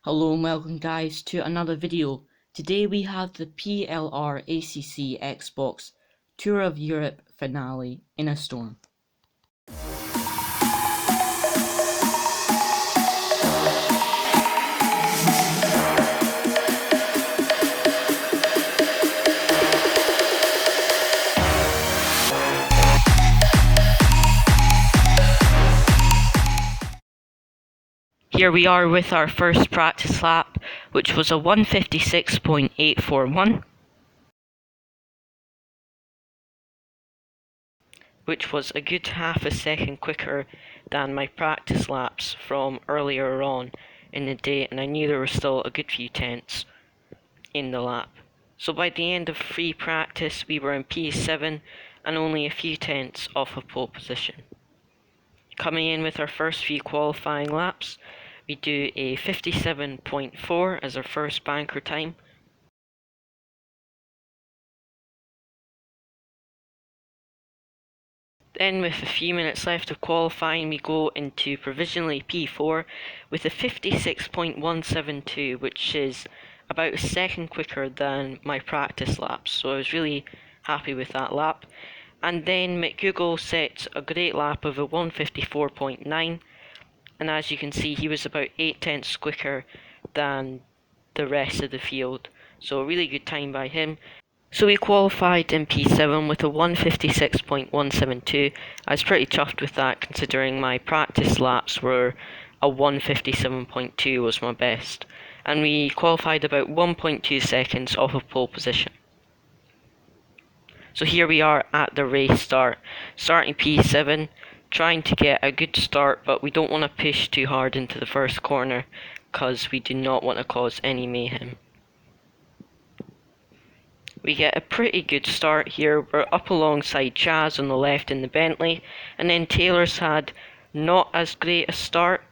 Hello and welcome guys to another video. Today we have the PLR ACC Xbox Tour of Europe finale in a storm. Here we are with our first practice lap, which was a 156.841, which was a good half a second quicker than my practice laps from earlier on in the day, and I knew there were still a good few tenths in the lap. So by the end of free practice we were in P7 and only a few tenths off of pole position. Coming in with our first few qualifying laps, we do a 57.4 as our first banker time. Then with a few minutes left of qualifying we go into provisionally P4 with a 56.172, which is about a second quicker than my practice laps, so I was really happy with that lap. And then McGoogle set a great lap of a 154.9, and as you can see he was about 8 tenths quicker than the rest of the field, so a really good time by him. So we qualified in P7 with a 156.172. I was pretty chuffed with that considering my practice laps were a 157.2 was my best, and we qualified about 1.2 seconds off of pole position. So here we are at the race start, starting P7, trying to get a good start, but we don't want to push too hard into the first corner because we do not want to cause any mayhem. We get a pretty good start here. We're up alongside Chaz on the left in the Bentley, and then Taylor's had not as great a start,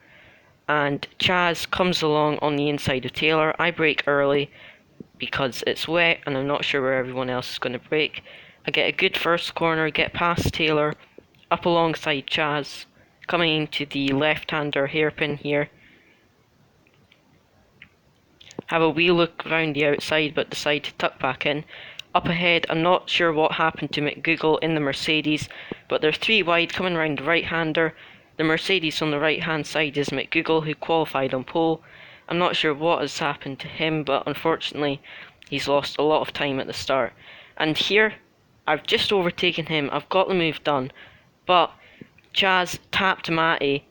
and Chaz comes along on the inside of Taylor. I brake early because it's wet and I'm not sure where everyone else is going to brake. I get a good first corner, get past Taylor, up alongside Chaz, coming into the left-hander hairpin here. Have a wee look around the outside but decide to tuck back in. Up ahead, I'm not sure what happened to McGoogle in the Mercedes, but they're 3 wide coming around the right-hander. The Mercedes on the right-hand side is McGoogle, who qualified on pole. I'm not sure what has happened to him, but unfortunately he's lost a lot of time at the start. And here, I've just overtaken him, I've got the move done, but Chaz tapped Matty,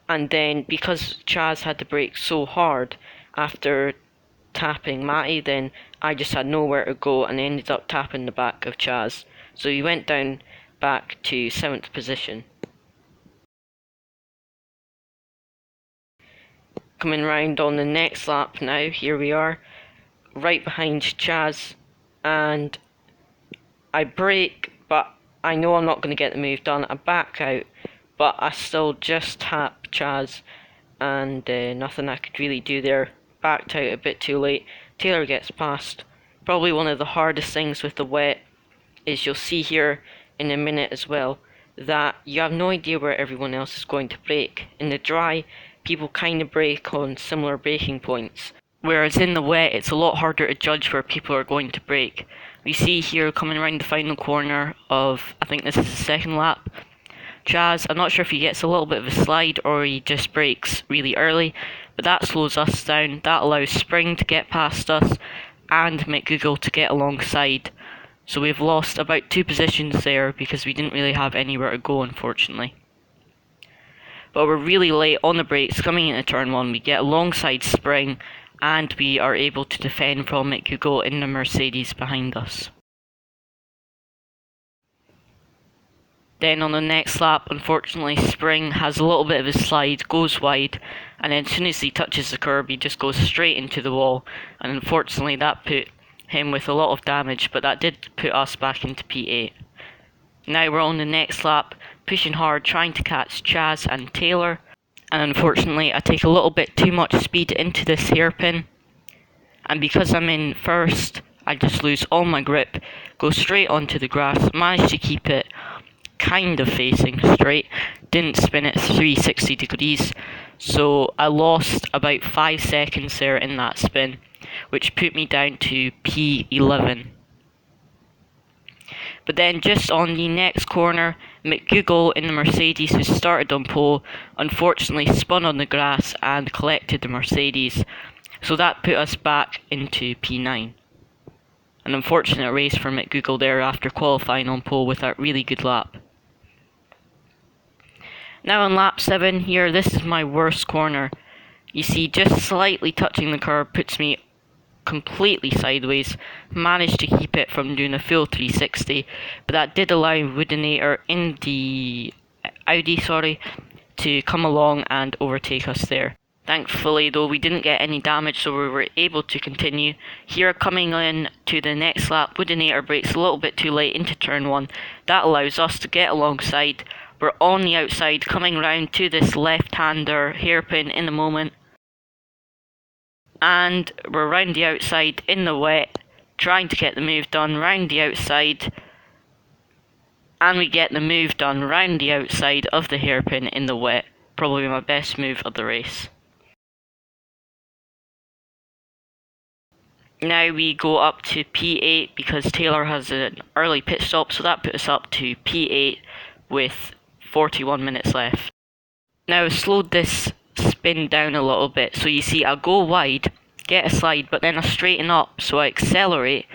and then because Chaz had to brake so hard after tapping Matty, then I just had nowhere to go and ended up tapping the back of Chaz. So he went down back to 7th position. Coming round on the next lap now, here we are, right behind Chaz, and I brake, but I know I'm not going to get the move done. I back out, but I still just tap Chaz, and nothing I could really do there. Backed out a bit too late. Taylor gets past. Probably one of the hardest things with the wet is you'll see here in a minute as well that you have no idea where everyone else is going to brake. In the dry, people kind of brake on similar braking points, whereas in the wet it's a lot harder to judge where people are going to brake. We see here coming around the final corner of, I think this is the second lap, Chaz, I'm not sure if he gets a little bit of a slide or he just brakes really early, but that slows us down. That allows Spring to get past us and McGoogle to get alongside. So we've lost about 2 positions there because we didn't really have anywhere to go, unfortunately. But we're really late on the brakes coming into turn 1. We get alongside Spring and we are able to defend from McGoogle in the Mercedes behind us. Then on the next lap, unfortunately, Spring has a little bit of a slide, goes wide, and then as soon as he touches the curb, he just goes straight into the wall. And unfortunately, that put him with a lot of damage, but that did put us back into P8. Now we're on the next lap, pushing hard, trying to catch Chaz and Taylor. And unfortunately, I take a little bit too much speed into this hairpin. And because I'm in first, I just lose all my grip, go straight onto the grass, manage to keep it kind of facing straight, didn't spin it 360 degrees, So I lost about 5 seconds there in that spin, which put me down to P11. But then just on the next corner, McGoogle in the Mercedes, who started on pole, unfortunately spun on the grass and collected the Mercedes. So that put us back into P9. An unfortunate race for McGoogle there after qualifying on pole with that really good lap. Now on lap 7 here, this is my worst corner. You see, just slightly touching the curb puts me completely sideways. Managed to keep it from doing a full 360, but that did allow Woodinator in the Audi, to come along and overtake us there. Thankfully though, we didn't get any damage, so we were able to continue. Here coming in to the next lap, Woodinator brakes a little bit too late into turn 1. That allows us to get alongside. We're on the outside, coming round to this left-hander hairpin in a moment. And we're round the outside in the wet, trying to get the move done round the outside. And we get the move done round the outside of the hairpin in the wet. Probably my best move of the race. Now we go up to P8 because Taylor has an early pit stop, so that put us up to P8 with 41 minutes left. Now I've slowed this spin down a little bit, so you see I'll go wide, get a slide, but then I straighten up, so I accelerate,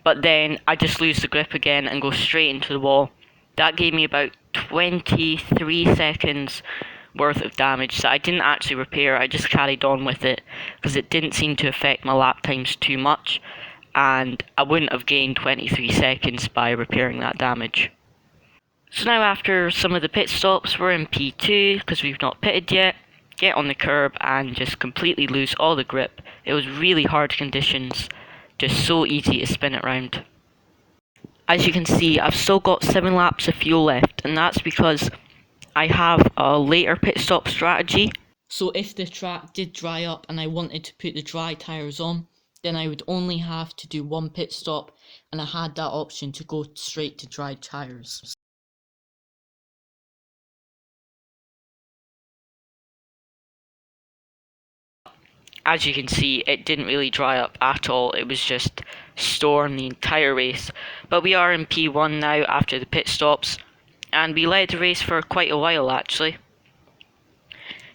but then I just lose the grip again and go straight into the wall. That gave me about 23 seconds worth of damage that I didn't actually repair. I just carried on with it because it didn't seem to affect my lap times too much, and I wouldn't have gained 23 seconds by repairing that damage. So now after some of the pit stops, we're in P2 because we've not pitted yet. Get on the curb and just completely lose all the grip. It was really hard conditions, just so easy to spin it round. As you can see, I've still got 7 laps of fuel left, and that's because I have a later pit stop strategy. So if the track did dry up and I wanted to put the dry tyres on, then I would only have to do 1 pit stop, and I had that option to go straight to dry tyres. As you can see, it didn't really dry up at all. It was just storm the entire race. But we are in P1 now after the pit stops, and we led the race for quite a while actually.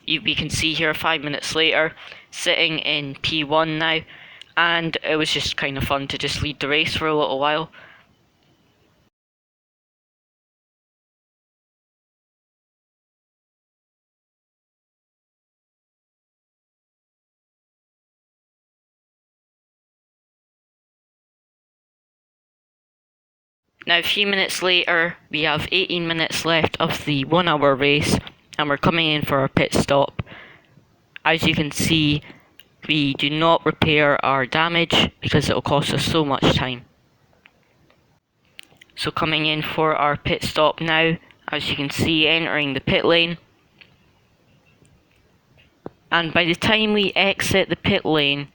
We can see here 5 minutes later, sitting in P1 now, and it was just kind of fun to just lead the race for a little while. Now a few minutes later, we have 18 minutes left of the 1 hour race, and we're coming in for our pit stop. As you can see, we do not repair our damage because it will cost us so much time. So coming in for our pit stop now, as you can see, entering the pit lane. And by the time we exit the pit lane,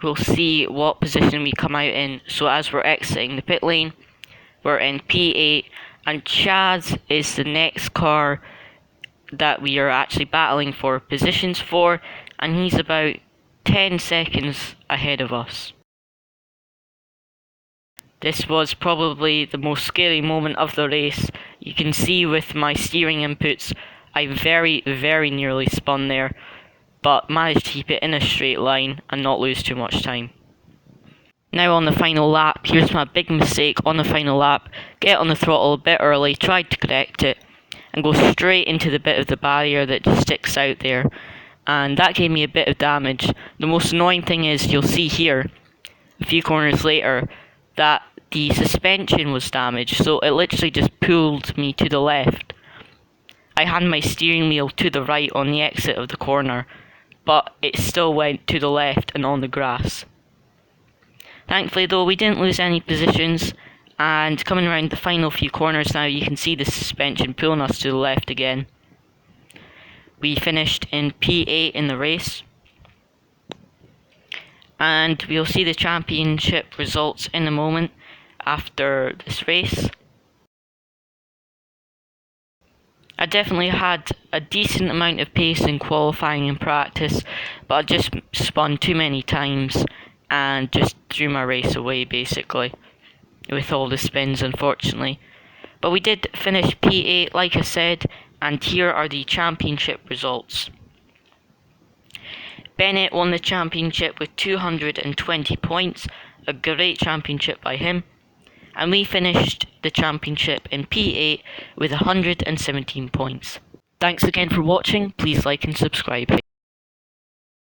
we'll see what position we come out in. So as we're exiting the pit lane, we're in P8, and Chaz is the next car that we are actually battling for positions for, and he's about 10 seconds ahead of us. This was probably the most scary moment of the race. You can see with my steering inputs, I very nearly spun there, but managed to keep it in a straight line and not lose too much time. Now on the final lap, here's my big mistake on the final lap. Get on the throttle a bit early, tried to correct it, and go straight into the bit of the barrier that just sticks out there. And that gave me a bit of damage. The most annoying thing is, you'll see here, a few corners later, that the suspension was damaged, so it literally just pulled me to the left. I had my steering wheel to the right on the exit of the corner, but it still went to the left and on the grass. Thankfully though, we didn't lose any positions, and coming around the final few corners now, you can see the suspension pulling us to the left again. We finished in P8 in the race, and we'll see the championship results in a moment after this race. I definitely had a decent amount of pace in qualifying and practice, but I just spun too many times and just threw my race away basically with all the spins, unfortunately. But we did finish P8 like I said, and here are the championship results. Bennett won the championship with 220 points, a great championship by him. And we finished the championship in P8 with 117 points. Thanks again for watching, please like and subscribe.